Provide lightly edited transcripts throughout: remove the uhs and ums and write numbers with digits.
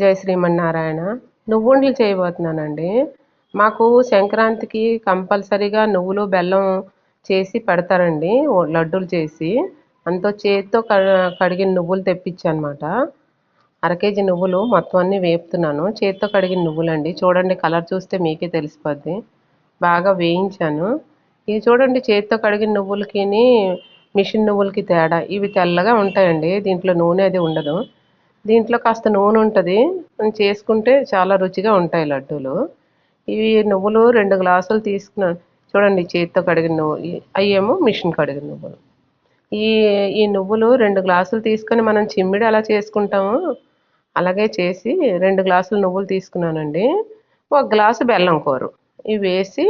జై శ్రీమన్నారాయణ. నువ్వుండలు చేయబోతున్నానండి. మాకు సంక్రాంతికి కంపల్సరీగా నువ్వులు బెల్లం చేసి పెడతారండి, లడ్డూలు చేసి. అంతో చేత్తో కడిగిన నువ్వులు తెప్పించనమాట. అరకేజీ నువ్వులు మొత్తం అన్నీ వేపుతున్నాను. చేత్తో కడిగిన నువ్వులండి. చూడండి, కలర్ చూస్తే మీకే తెలిసిపోద్ది. బాగా వేయించాను. ఇది చూడండి, చేత్తో కడిగిన నువ్వులకి మిషన్ నువ్వులకి తేడా. ఇవి తెల్లగా ఉంటాయండి, దీంట్లో నూనె అది ఉండదు. దీంట్లో కాస్త నూనె ఉంటుంది. మనం చేసుకుంటే చాలా రుచిగా ఉంటాయి లడ్డూలు. ఇవి నువ్వులు 2 గ్లాసులు తీసుకున్నాను. చూడండి, చేతితో కడిగిన నువ్వు అయ్యేమో మిషన్ కడిగిన నువ్వులు. ఈ ఈ నువ్వులు 2 గ్లాసులు తీసుకొని మనం చిమ్మిడి అలా చేసుకుంటాము, అలాగే చేసి 2 గ్లాసులు నువ్వులు తీసుకున్నానండి. 1 గ్లాసు బెల్లం కూర ఇవి వేసి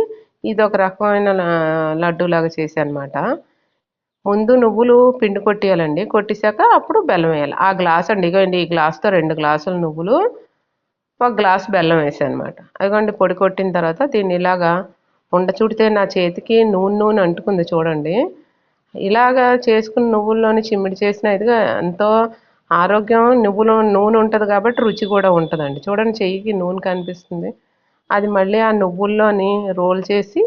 ఇదొక రకమైన లడ్డూలాగా చేసి అనమాట. ముందు నువ్వులు పిండి కొట్టేయాలండి. కొట్టేశాక అప్పుడు బెల్లం వేయాలి. ఆ గ్లాస్ అండి, ఇగోండి, ఈ గ్లాస్తో 2 గ్లాసులు నువ్వులు, 1 గ్లాసు బెల్లం వేసానమాట. అదిగోండి, పొడి కొట్టిన తర్వాత దీన్ని ఇలాగా ఉండ చుడితే నా చేతికి నూనె నూనె అంటుకుంది చూడండి. ఇలాగా చేసుకుని నువ్వుల్లోని చిమ్మిడి చేసిన ఇదిగా ఎంతో ఆరోగ్యం. నువ్వులో నూనె ఉంటుంది కాబట్టి రుచి కూడా ఉంటుందండి. చూడండి, చెయ్యికి నూనె కనిపిస్తుంది. అది మళ్ళీ ఆ నువ్వుల్లోని రోల్ చేసి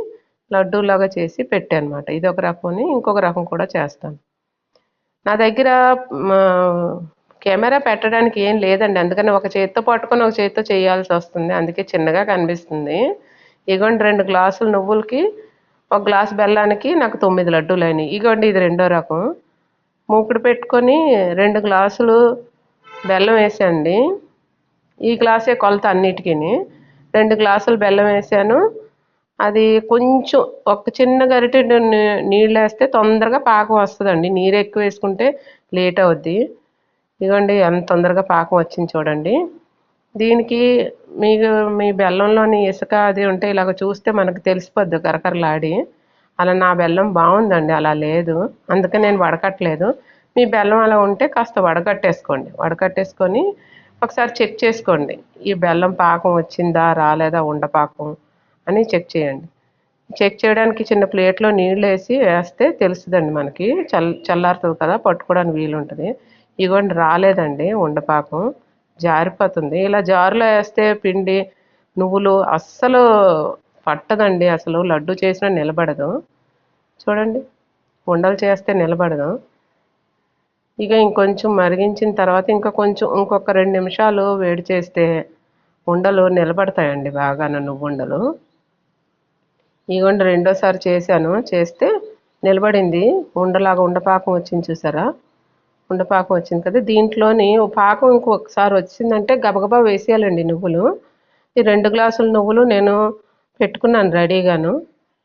లడ్డూలాగా చేసి పెట్టానమాట. ఇది ఒక రకం, ఇంకొక రకం కూడా చేస్తాను. నా దగ్గర కెమెరా పెట్టడానికి ఏం లేదండి, అందుకని ఒక చేత్తో పట్టుకొని ఒక చేత్తో చేయాల్సి వస్తుంది. అందుకే చిన్నగా కనిపిస్తుంది. ఇగోండి, 2 గ్లాసులు నువ్వులకి 1 గ్లాసు బెల్లానికి నాకు 9 లడ్డూలు అయినాయి. ఇగోండి, ఇది రెండో రకం. మూకుడు పెట్టుకొని 2 గ్లాసులు బెల్లం వేసానండి. ఈ గ్లాసే కొలత అన్నిటికీ. 2 గ్లాసులు బెల్లం వేసాను. అది కొంచెం ఒక చిన్న గరిటె నీళ్ళు వేస్తే తొందరగా పాకం వస్తుందండి. నీరు ఎక్కువ వేసుకుంటే లేట్ అవుద్ది. ఇదిగోండి, ఎంత తొందరగా పాకం వచ్చింది చూడండి. దీనికి మీకు మీ బెల్లంలోని ఇసుక అది ఉంటే ఇలాగ చూస్తే మనకు తెలిసిపోద్ది కరకరలాడి. అలా నా బెల్లం బాగుందండి, అలా లేదు. అందుకని నేను వడకట్టలేదు. మీ బెల్లం అలా ఉంటే కాస్త వడకట్టేసుకోండి. వడకట్టేసుకొని ఒకసారి చెక్ చేసుకోండి, ఈ బెల్లం పాకం వచ్చిందా రాలేదా, ఉండపాకం అని చెక్ చేయండి. చెక్ చేయడానికి చిన్న ప్లేట్లో నీళ్ళు వేస్తే తెలుస్తుందండి మనకి. చల్లారుతుంది కదా, పట్టుకోవడానికి వీలుంటుంది. ఇగోండి, రాలేదండి, ఉండపాకం జారిపోతుంది. ఇలా జారులో వేస్తే పిండి నువ్వులు అస్సలు పట్టదండి, అసలు లడ్డు చేసినా నిలబడదు. చూడండి, ఉండలు చేస్తే నిలబడదు. ఇక ఇంకొంచెం మరిగించిన తర్వాత ఇంకొక 2 నిమిషాలు వేడి చేస్తే ఉండలు నిలబడతాయండి బాగా, నువ్వుండలు. ఇగోండి, రెండోసారి చేస్తే నిలబడింది. ఉండలాగా ఉండపాకం వచ్చింది చూసారా, ఉండపాకం వచ్చింది కదా. దీంట్లోని పాకం ఇంకొకసారి వచ్చిందంటే గబగబా వేసేయాలండి నువ్వులు. ఈ 2 గ్లాసుల నువ్వులు నేను పెట్టుకున్నాను రెడీగాను.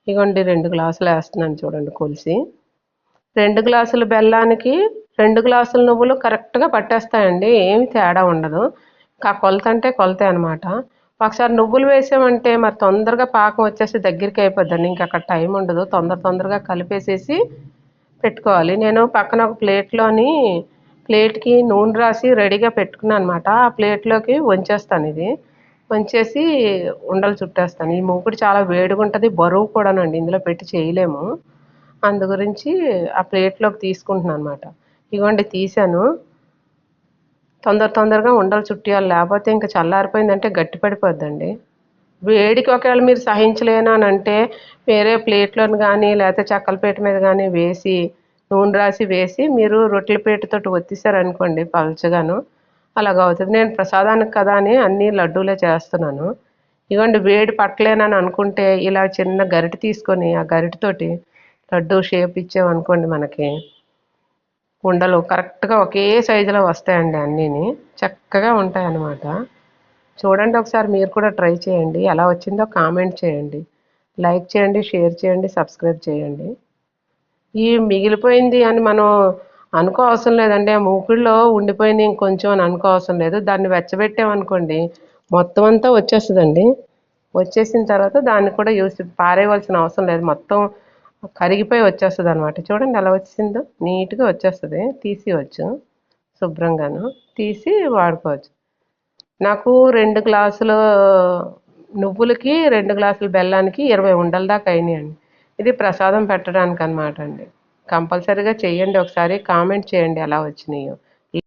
ఇగోండి, 2 గ్లాసులు వేస్తున్నాను చూడండి కొలిసి. 2 గ్లాసుల బెల్లానికి 2 గ్లాసుల నువ్వులు కరెక్ట్గా పట్టేస్తాయండి, ఏమి తేడా ఉండదు. కొలత అంటే కొలతే అనమాట. ఒకసారి నువ్వులు వేసామంటే మరి తొందరగా పాకం వచ్చేసి దగ్గరికి అయిపోద్దండి, ఇంకా అక్కడ టైం ఉండదు. తొందరగా కలిపేసేసి పెట్టుకోవాలి. నేను పక్కన ఒక ప్లేట్కి నూనె రాసి రెడీగా పెట్టుకున్నాను అనమాట. ఆ ప్లేట్లోకి వంచేస్తాను. ఇది వంచేసి ఉండలు చుట్టేస్తాను. ఈ మూకుడు చాలా వేడిగా ఉంటుంది, బరువు కూడానండి, ఇందులో పెట్టి చేయలేము. అందు గురించి ఆ ప్లేట్లోకి తీసుకుంటున్నాను అనమాట. ఇగోండి, తీసాను. తొందరగా ఉండలు చుట్టేయాలి, లేకపోతే ఇంకా చల్లారిపోయిందంటే గట్టి పడిపోద్దండి. వేడికి ఒకవేళ మీరు సహించలేను అని అంటే వేరే ప్లేట్లోని కానీ లేకపోతే చక్కలపేట మీద కానీ వేసి నూనె రాసి వేసి మీరు రొట్టెల పీటతోటి ఒత్తిసారనుకోండి పలచగాను, అలాగ అవుతుంది. నేను ప్రసాదానికి కదా అని అన్ని లడ్డూలే చేస్తున్నాను. ఇగోండి, వేడి పట్టలేనని అనుకుంటే ఇలా చిన్న గరిటె తీసుకొని ఆ గరిటెతోటి లడ్డు షేప్ ఇచ్చామనుకోండి, మనకి ఉండలు కరెక్ట్గా ఒకే సైజులో వస్తాయండి. అన్నీని చక్కగా ఉంటాయి అన్నమాట. చూడండి, ఒకసారి మీరు కూడా ట్రై చేయండి. ఎలా వచ్చిందో కామెంట్ చేయండి, లైక్ చేయండి, షేర్ చేయండి, సబ్స్క్రైబ్ చేయండి. ఈ మిగిలిపోయింది అని మనం అనుకో అవసరం లేదండి. ఆ మూకుడులో ఉండిపోయింది ఇంకొంచెం అని అనుకో అవసరం లేదు. దాన్ని వెచ్చబెట్టామనుకోండి మొత్తం అంతా వచ్చేస్తుందండి. వచ్చేసిన తర్వాత దాన్ని కూడా పారేయవలసిన అవసరం లేదు, మొత్తం కరిగిపోయి వచ్చేస్తుంది అనమాట. చూడండి ఎలా వచ్చిందో, నీట్గా వచ్చేస్తుంది. తీసివచ్చు, శుభ్రంగాను తీసి వాడుకోవచ్చు. నాకు 2 గ్లాసుల నువ్వులకి 2 గ్లాసుల బెల్లానికి 20 ఉండల దాకా అయినాయండి. ఇది ప్రసాదం పెట్టడానికి అనమాట అండి. కంపల్సరీగా చెయ్యండి, ఒకసారి కామెంట్ చేయండి ఎలా వచ్చినాయో.